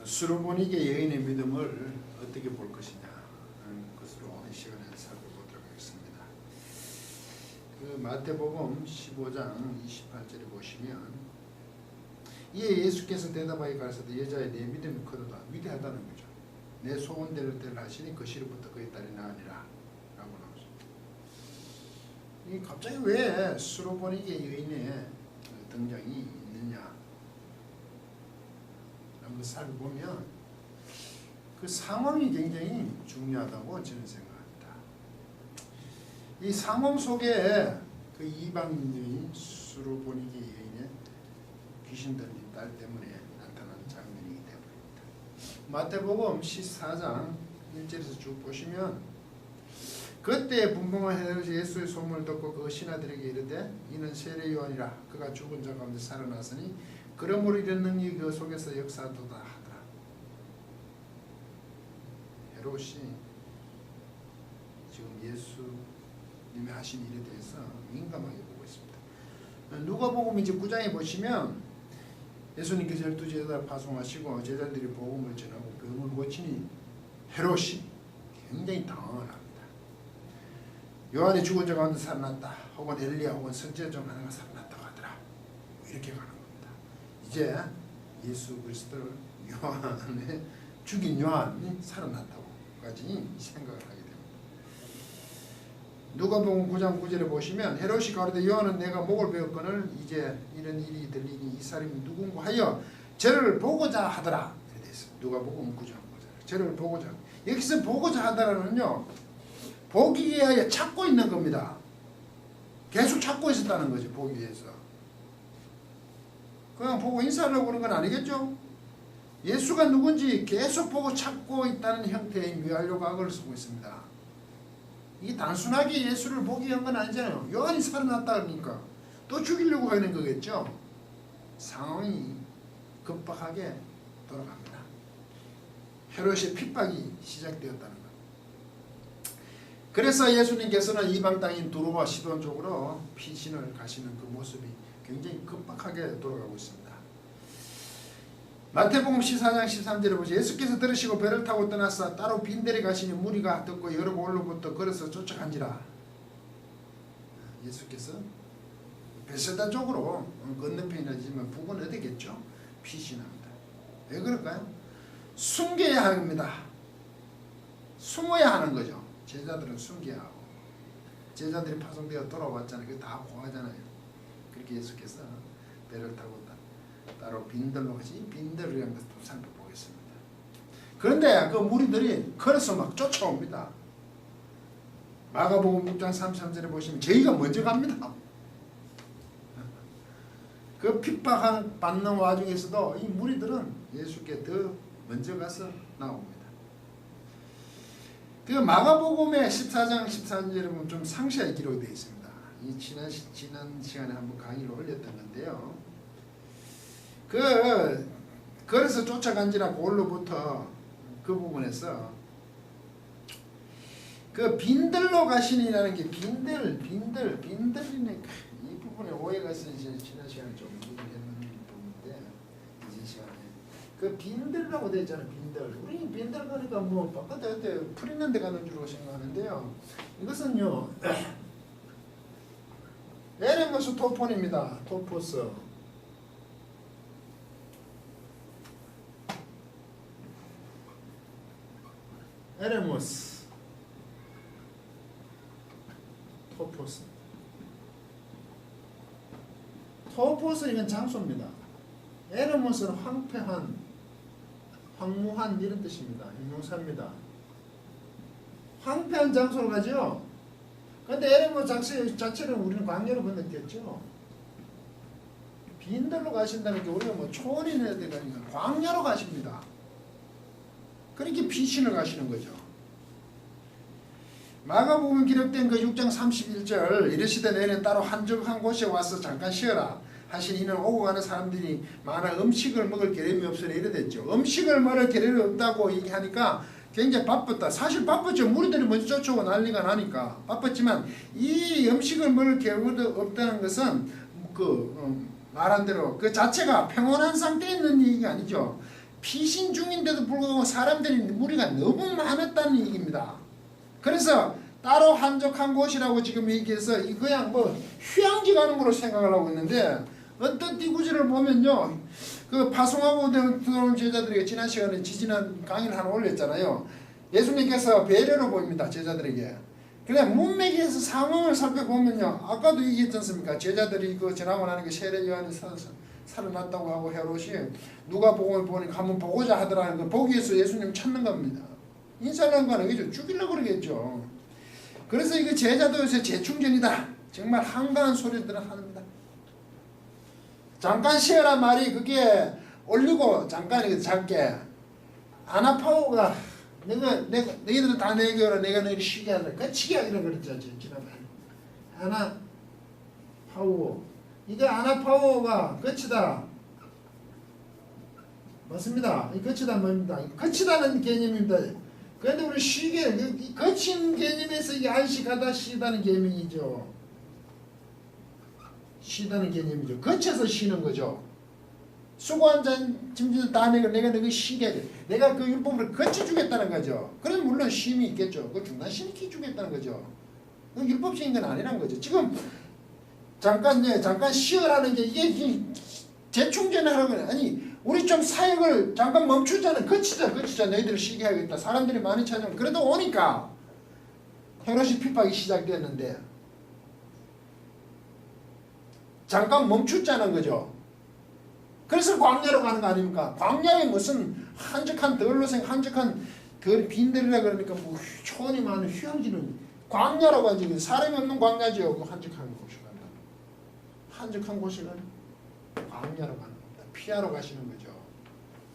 수르보니게 여인의 믿음을 어떻게 볼 것이냐 하는 것으로 이 시간에 살펴보도록 하겠습니다. 그 마태복음 15장 28절에 보시면 이에 예수께서 대답하여 가라사대 여자의 내 믿음이 크도다. 위대하다는 거죠. 내 소원대로 하시니 그 시로부터 그의 딸이 나으니라 라고 나오죠. 이 갑자기 왜 수르보니게 여인의 등장이 있느냐 한번 살펴보면 그 상황이 굉장히 중요하다고 저는 생각합니다. 이 상황 속에 그 이방인의 수르보니게 여인의 귀신 들린 딸 때문에 나타난 장면이기 때문입니다. 마태복음 14장 1절에서 쭉 보시면 그때 분봉한 헤롯이 예수의 소문을 듣고 그 신하들에게 이르되 이는 세례 요한이라 그가 죽은 자 가운데 살아났으니 그러므로 이런 능력이 그 속에서 역사하도다 하더라. 헤롯이 지금 예수님이 하신 일에 대해서 민감하게 보고 있습니다. 누가복음 이제 9장에 보시면 예수님께서 12제자를 파송하시고 제자들이 복음을 전하고 병을 고치니 헤롯이 굉장히 당황을 합니다. 요한이 죽은 자 가운데 살아났다. 혹은 엘리야 혹은 선지자 중 하나가 살아났다고 하더라. 이렇게 가는 겁니다. 이제 예수 그리스도를 요한에 죽인 요한이 살아났다고까지 생각을 하게 됩니다. 누가복음 9장 9절에 보시면 헤롯이 가로되 요한은 내가 목을 베었거늘 이제 이런 일이 들리니 이 사람이 누군가 하여 저를 보고자 하더라. 이렇게 되어 있습니다. 누가복음 9장 9절 저를 보고자. 여기서 보고자 하더라는요 보기 위하여 찾고 있는 겁니다. 계속 찾고 있었다는 거죠. 보기 위해서. 그냥 보고 인사하려고 그런 건 아니겠죠? 예수가 누군지 계속 보고 찾고 있다는 형태의 미완료 과거를 쓰고 있습니다. 이게 단순하게 예수를 보기 위한 건 아니잖아요. 요한이 살아났다 그러니까 또 죽이려고 하는 거겠죠? 상황이 급박하게 돌아갑니다. 헤롯의 핍박이 시작되었다는 것. 그래서 예수님께서는 이방 땅인 두로와 시돈 쪽으로 피신을 가시는 그 모습이 굉장히 급박하게 돌아가고 있습니다. 마태복음 14장 13절에 보시 예수께서 들으시고 배를 타고 떠나서 따로 빈데레 가시니 무리가 듣고 여러 곳로부터 걸어서 쫓아간지라. 예수께서 베세다 쪽으로 건너편이라지만 북은 어디겠죠? 피신합니다. 왜 그럴까요? 숨겨야 합니다. 숨어야 하는 거죠. 제자들은 숨겨야 하고 제자들이 파송되어 돌아왔잖아요. 그게 다 고하잖아요. 그렇게 예수께서 배를 타고 따로 빈들로 가시 빈들이라는 것도 살펴보겠습니다. 그런데 그 무리들이 걸어서 막 쫓아옵니다. 마가복음 6장 33절에 보시면 저희가 먼저 갑니다. 그 핍박받는 와중에서도 이 무리들은 예수께 더 먼저 가서 나옵니다. 그 마가복음의 14장 14절에 보면 좀 상세하게 기록이 되어 있습니다. 이 지난 시간에 한번 강의를 올렸던 건데요. 그래서 쫓아간지라 그걸로부터 그 부분에서 그 빈들로 가시니라는 게 빈들이네. 이 부분에 오해가 있어서 지난 시간에 좀 얘기했는 부분인데 이제 시간에 그 빈들이라고 되어 있잖아요. 빈들. 우리 빈들 가니까 뭐 바깥에 풀 있는 데 가는 줄 생각하는데요. 이것은요 에레모스 토폰입니다. 토포스. 에레모스 토포스. 토포스 이건 장소입니다. 에레모스는 황폐한, 황무한 이런 뜻입니다. 형용사입니다. 황폐한 장소로 가죠. 근데 에레모스 자체는 우리는 광야로 건너뛰었죠. 빈들로 가신다는 게 우리가 뭐 초원이나 데가니까 광야로 가십니다. 그렇게 피신을 가시는 거죠. 마가복음 기록된 그 6장 31절 이르시되 너희는 따로 한적한 곳에 와서 잠깐 쉬어라 하시니 이는 오고 가는 사람들이 많아 음식을 먹을 계량이 없으니 이르댔죠. 음식을 먹을 계량이 없다고 얘기하니까 굉장히 바빴다. 사실 바빴죠. 무리들이 먼저 쫓아오고 난리가 나니까 바빴지만 이 음식을 먹을 계량이 없다는 것은 말한 대로 그 자체가 평온한 상태에 있는 얘기가 아니죠. 피신 중인데도 불구하고 사람들이 무리가 너무 많았다는 얘기입니다. 그래서 따로 한적한 곳이라고 지금 얘기해서 그냥 뭐 휴양지 가는 거로 생각을 하고 있는데 어떤 띠구지를 보면요. 그 파송하고 들어온 제자들에게 지난 시간에 지지난 강의를 하나 올렸잖아요. 예수님께서 배려로 보입니다. 제자들에게. 그냥 문맥에서 상황을 살펴보면요. 아까도 얘기했지 않습니까? 제자들이 그 지나고 나는 게 세례 요한이 살아났다고 하고 헤롯이 누가 복음을 보니 가면 보고자 하더라는 걸 보기 위해서 예수님 찾는 겁니다. 인사하는 건 아니죠. 죽이려고 그러겠죠. 그래서 이거 제자도 요새 재충전이다. 정말 한가한 소리들을 합니다. 잠깐 쉬어란 말이 그게 올리고 잠깐이거든. 작게. 아나파오가 너희들은 다 내게 오라. 내가 너희를 쉬게 하라. 끝이게 하기로 그랬죠. 지난번에. 아나파오. 이게 아나파오가 끝이다. 맞습니다. 이 끝이다 뭡니다. 끝이다는 개념입니다. 그런데 우리 쉬게 거친 개념에서 이게 안식하다 쉬다는 개념이죠. 쉬다는 개념이죠. 거쳐서 쉬는 거죠. 수고한 짐들 다 내가 너희 쉬게 해. 내가 그 율법을 거쳐주겠다는 거죠. 그럼 물론 쉼이 있겠죠. 그걸 중단시켜 주겠다는 거죠. 그 율법적인 건 아니란 거죠. 지금 잠깐 쉬어라는 게 이게 재충전하라는 건 아니 우리 좀 사역을 잠깐 멈추자는 거치자 너희들을 쉬게 하겠다. 사람들이 많이 찾아오면 그래도 오니까 헤롯이 핍박이 시작됐는데 잠깐 멈추자는 거죠. 그래서 광야로 가는 거 아닙니까? 광야에 무슨 한적한 한적한 빈들이라 그러니까 뭐 초원이 많은 휴양지는 광야라고 하지. 사람이 없는 광야죠. 그 한적한 곳이 간다. 한적한 곳이는 광야로 가는 겁니다. 피하러 가시는 거죠.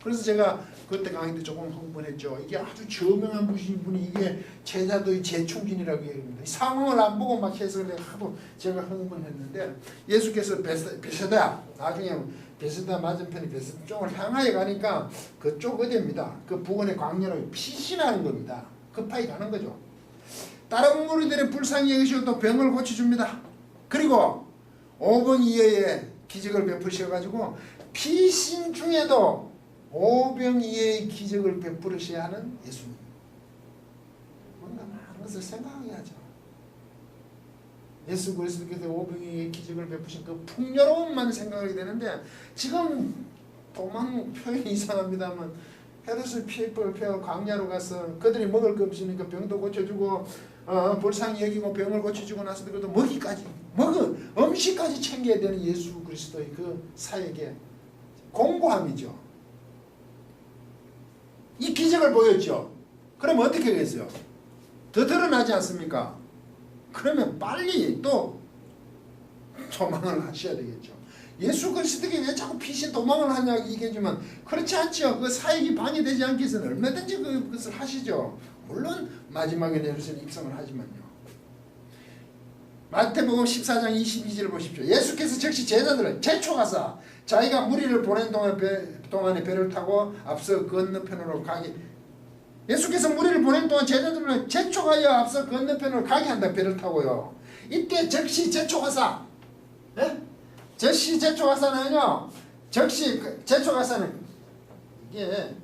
그래서 제가 그때 강의 때 조금 흥분했죠. 이게 아주 저명한 분이 이게 제자도의 재충진이라고 얘기합니다. 상황을 안 보고 막 해석을 하도 제가 흥분했는데 예수께서 베세다 나중에 베세다 맞은편이 베세다 쪽을 향하여 가니까 그쪽 어디입니다. 그 부근의 광야로 피신하는 겁니다. 급하게 가는 거죠. 다른 무리들의 불쌍히 여기시고 또 병을 고쳐줍니다. 그리고 5분 이하의 기적을 베푸셔가지고 피신 중에도 5병 이하의 기적을 베푸르셔야 하는 예수님. 뭔가 많은 것을 생각하게 하죠. 예수 그리스도께서 5병 이하의 기적을 베푸신 그 풍요로움만 생각하게 되는데 지금 도망 표현이 이상합니다만 헤롯을 피해 광야로 가서 그들이 먹을 거 없으니까 병도 고쳐주고 불쌍히 여기고 병을 고쳐주고 나서도 그래도 음식까지 챙겨야 되는 예수 그리스도의 그 사역의 공고함이죠. 이 기적을 보였죠. 그럼 어떻게 하겠어요? 더 드러나지 않습니까? 그러면 빨리 또 도망을 하셔야 되겠죠. 예수 그리스도께 왜 자꾸 피신 도망을 하냐고 얘기하지만 그렇지 않죠. 그 사역이 방해되지 않기 위해서는 얼마든지 그것을 하시죠. 물론 마지막에 내려서는 입성을 하지만요. 마태복음 14장 22절을 보십시오. 예수께서 즉시 제자들을 재촉하사 자기가 무리를 보낸 동안에 배를 타고 앞서 건너편으로 가게 예수께서 무리를 보낸 동안 제자들을 재촉하여 앞서 건너편으로 가게 한다. 배를 타고요. 이때 즉시 재촉하사 즉시 재촉하사는요. 즉시 재촉하사는 이게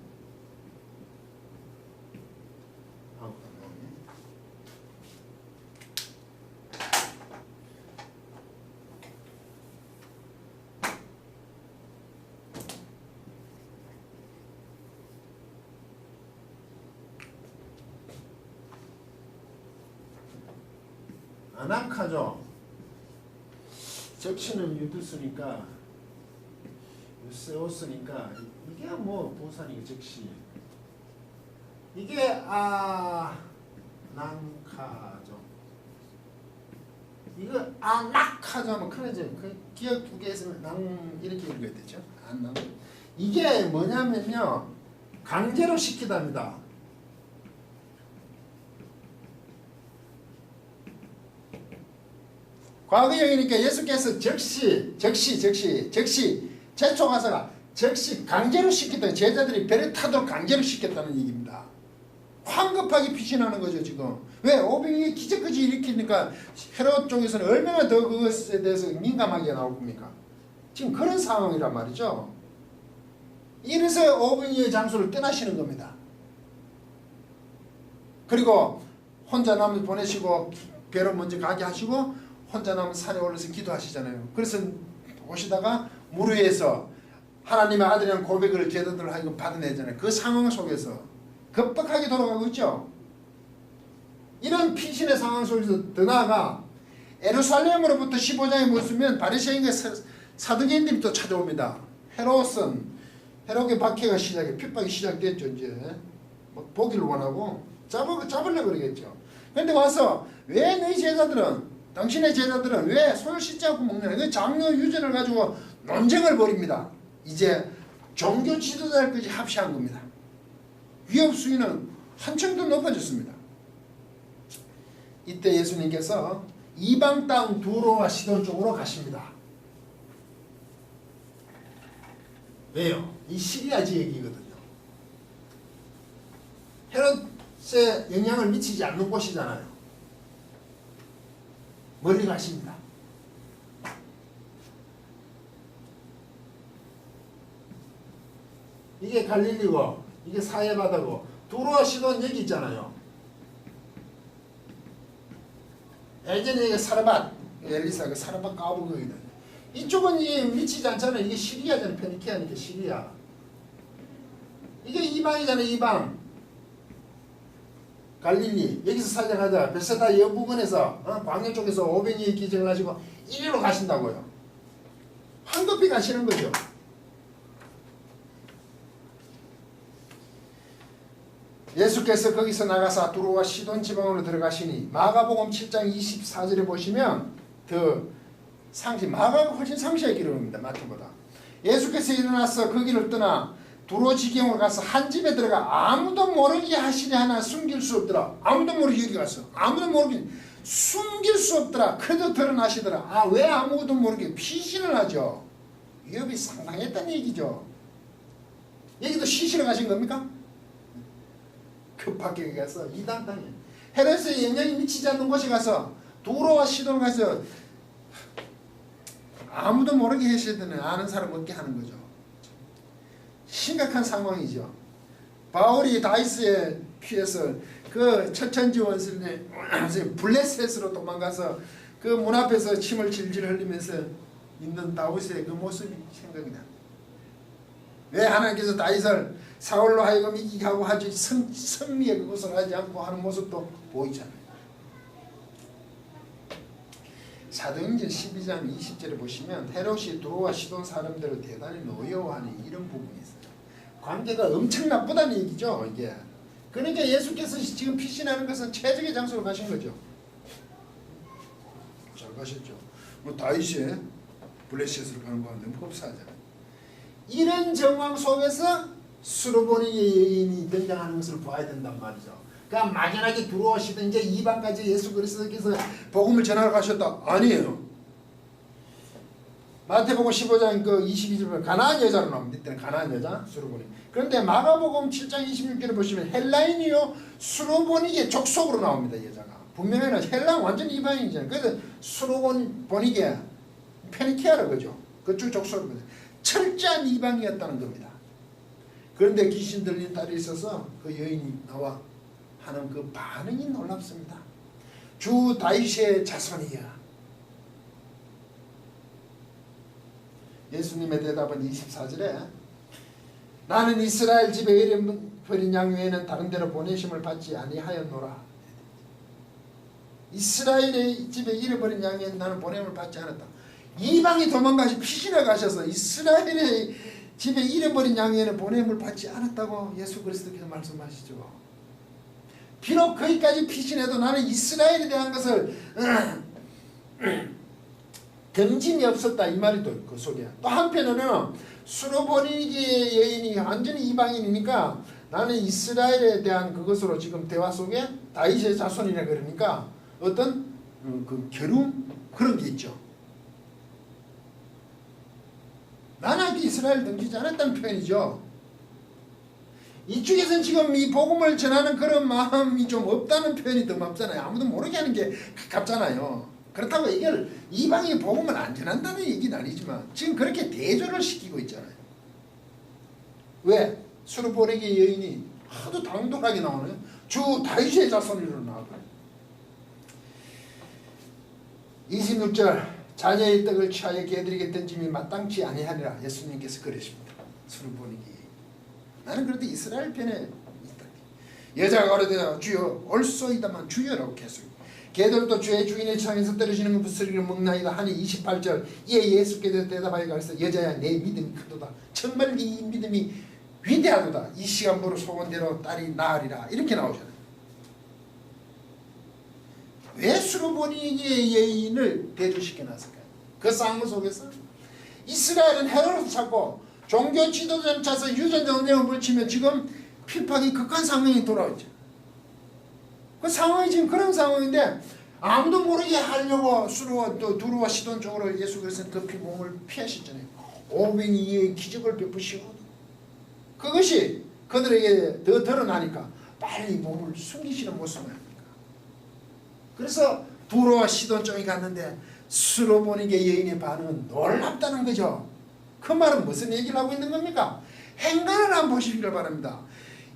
아낙하죠. 적시는 유두스니까 유세오스니까 이게 뭐 부산이 적시 이게 아낙하죠. 이거 아낙하죠. 뭐 그러죠. 그 기억 두 개 있으면 낭 이렇게 읽어야 되죠. 아낙 이게 뭐냐면요 강제로 시키답니다. 과거형이니까 예수께서 즉시 재촉하사가 즉시 강제로 시켰다. 제자들이 배를 타도록 강제로 시켰다는 얘기입니다. 황급하게 피신하는 거죠 지금. 왜? 오병이 기적까지 일으키니까 헤롯 쪽에서는 얼마나 더 그것에 대해서 민감하게 나올 겁니까? 지금 그런 상황이란 말이죠. 이래서 어머니의 장소를 떠나시는 겁니다. 그리고 혼자 남을 보내시고 배로 먼저 가게 하시고 혼자 남은 산에 올라서 기도하시잖아요. 그래서 오시다가 물 위에서 하나님의 아들이라는 고백을 제자들 하여금 받아내잖아요. 그 상황 속에서 급박하게 돌아가고 있죠. 이런 피신의 상황 속에서 더 나아가 예루살렘으로부터 15장에 보시면 바리새인과 사두개인들이 또 찾아옵니다. 헤롯의 박해가 핍박이 시작됐죠. 이제 뭐 보기를 원하고 잡으려고 그러겠죠. 그런데 와서 왜 너희 제자들은, 당신의 제자들은 왜 손을 씻지 않고 먹느냐. 그 장로 유전을 가지고 논쟁을 벌입니다. 이제 종교 지도자들까지 합시한 겁니다. 위협 수위는 한층 더 높아졌습니다. 이때 예수님께서 이방 땅 두로와 시돈 쪽으로 가십니다. 왜요? 이 시리아 지역이거든요. 헤롯에 영향을 미치지 않는 곳이잖아요. 멀리 가십니다. 이게 갈릴리고 이게 사해바다고 두로와 시돈 여기 있잖아요. 예전에 이게 사르밧, 엘리사 그 사르밧 까불거거든요. 이쪽은 미치지 않잖아요. 이게 시리아잖아요. 페니키아니까 시리아. 이게 이방이잖아요. 이방. 갈릴리. 여기서 살려가자. 베세다 여부근에서 광야 쪽에서 500리의 기적을 하시고 이리로 가신다고요. 황급히 가시는 거죠. 예수께서 거기서 나가사 두로와 시돈 지방으로 들어가시니 마가복음 7장 24절에 보시면 마가가 훨씬 상세하게 기록합니다. 마태보다. 예수께서 일어나서 그 길을 떠나 두로 지경으로 가서 한 집에 들어가 아무도 모르게 하시니 하나 숨길 수 없더라. 아무도 모르게 여기 가서 아무도 모르게 숨길 수 없더라. 그래도 드러나시더라. 왜 아무도 모르게 피신을 하죠. 위협이 상당했다는 얘기죠. 여기도 쉬시러 가신 겁니까? 급하게 가서 이단 땅에 헤롯의 영향이 미치지 않는 곳에 가서 두로와 시돈을 가서 아무도 모르게 하셔야 되는 아는 사람 없게 하는 거죠. 심각한 상황이죠. 바울이 다이스에 피해서 그 천천지 원수의 블레셋으로 도망가서 그 문 앞에서 침을 질질 흘리면서 있는 다윗의 그 모습이 생각이 납니다. 왜 하나님께서 다윗을 사울로 하여금 이기게 하고 하지 선미의 그것을 하지 않고 하는 모습도 보이잖아요. 사도행전 12장 20절에 보시면 헤롯이 두로와 시돈 사람들을 대단히 노여워하는 이런 부분이 있어요. 관계가 엄청 나쁘다는 얘기죠. 이게. 그러니까 예수께서 지금 피신하는 것은 최적의 장소로 가신 거죠. 잘 가셨죠. 뭐 다윗이 블레셋으로 가는 거 너무 흡사하잖아요. 이런 정황 속에서 수르보니의 여인이 등장하는 것을 봐야 된단 말이죠. 그러니까 막연하게 들어오시던 이제 이방까지 예수 그리스도께서 복음을 전하러 가셨다. 아니에요. 마태복음 15장 그 22절 가나안 여자로 나옵니다. 이때는 가나안 여자 수르보니. 그런데 마가복음 7장 26절에 보시면 헬라인이요 수르보니게 족속으로 나옵니다. 여자가. 분명히는 헬라 완전 이방인이잖아요. 그래서 수르보니게 페니키아라 그죠. 그쪽 족속으로 철저한 이방이었다는 겁니다. 그런데 귀신 들린 딸이 있어서 그 여인이 나와 하는 그 반응이 놀랍습니다. 주 다윗의 자손이야. 예수님의 대답은 24절에 나는 이스라엘 집에 잃어버린 양 외에는 다른 데로 보내심을 받지 아니하였노라. 이스라엘의 집에 잃어버린 양 외에는 나는 보냄을 받지 않았다. 이방이 도망가시 피신해 가셔서 이스라엘의 집에 잃어버린 양 외에는 보냄을 받지 않았다고 예수 그리스도께서 말씀하시죠. 비록 거기까지 피신해도 나는 이스라엘에 대한 것을 덤짐이 없었다 이 말이 또 그 속에. 또 한편으로는 수르보니게 여인이 완전히 이방인이니까 나는 이스라엘에 대한 그것으로 지금 대화 속에 다윗의 자손이라 그러니까 어떤 그 겨룸 그런 게 있죠. 나는 이스라엘 등지지 않았다는 표현이죠. 이쪽에서는 지금 이 복음을 전하는 그런 마음이 좀 없다는 표현이 더 맞잖아요. 아무도 모르게 하는 게 가깝잖아요. 그렇다고 이걸 이방이 복음을 안 전한다는 얘기는 아니지만 지금 그렇게 대조를 시키고 있잖아요. 왜? 수르보니게 여인이 하도 당돌하게 나오네. 주 다윗의 자손으로 나와요. 26절 자녀의 떡을 취하여 개들에게 던짐이 마땅치 아니하니라. 예수님께서 그러십니다. 수르보니게 나는 그래도 이스라엘 편에 있다. 여자가 어르되 주여 올소이다만 주여라고 계속. 개들도 주의 주인의 창에서 떨어지는 부스러기를 먹나이다 하니 28절 이에 예수께서 대답하여 가르쳐 여자야 내 믿음이 크도다. 정말 네 믿음이 위대하도다. 이 시간부로 소원대로 딸이 나으리라. 이렇게 나오잖아요. 왜 수르보니게 여인을 대조시켜 놨을까요? 그 싸움 속에서 이스라엘은 헤롯을 찾고 종교 지도자를 찾아서 유전자 운명을 물치면 지금 핍박이 극한 상황이 돌아오죠. 그 상황이 지금 그런 상황인데 아무도 모르게 하려고 두루와 시돈 쪽으로 예수께서는 급히 몸을 피하셨잖아요. 500이의 기적을 베푸시고 그것이 그들에게 더 드러나니까 빨리 몸을 숨기시는 모습을 합니다. 그래서 두루와 시돈 쪽에 갔는데 수르보니게 여인의 반응은 놀랍다는 거죠. 그 말은 무슨 얘기를 하고 있는 겁니까? 행간을 한번 보시기를 바랍니다.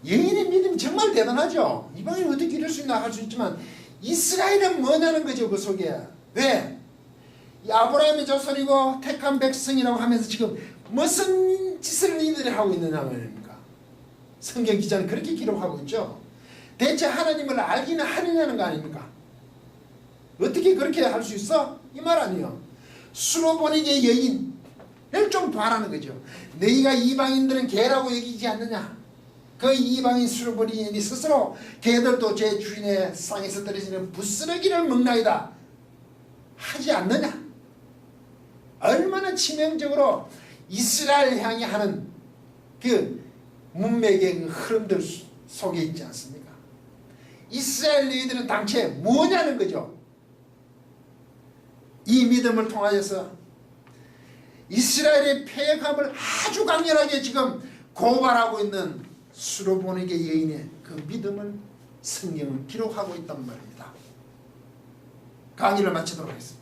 여인의 믿음이 정말 대단하죠. 이방인이 어떻게 이럴 수 있나 할 수 있지만 이스라엘은 뭐냐는 거죠. 그 속에. 왜? 이 아브라함의 자손이고 택한 백성이라고 하면서 지금 무슨 짓을 이들이 하고 있느냐 말입니까? 성경 기자는 그렇게 기록하고 있죠. 대체 하나님을 알기는 하느냐는 거 아닙니까? 어떻게 그렇게 할 수 있어? 이 말 아니에요. 수르보니게 여인을 좀 봐라는 거죠. 너희가 이방인들은 개라고 여기지 않느냐? 그 이방인 수르보니게 여인이 스스로 개들도 제 주인의 상에서 떨어지는 부스러기를 먹나이다 하지 않느냐? 얼마나 치명적으로 이스라엘 향해 하는 그 문맥의 그 흐름들 속에 있지 않습니까? 이스라엘 너희들은 당최 뭐냐는 거죠. 이 믿음을 통하여서 이스라엘의 패역함을 아주 강렬하게 지금 고발하고 있는 수르보니게 여인의 그 믿음을 성경은 기록하고 있단 말입니다. 강의를 마치도록 하겠습니다.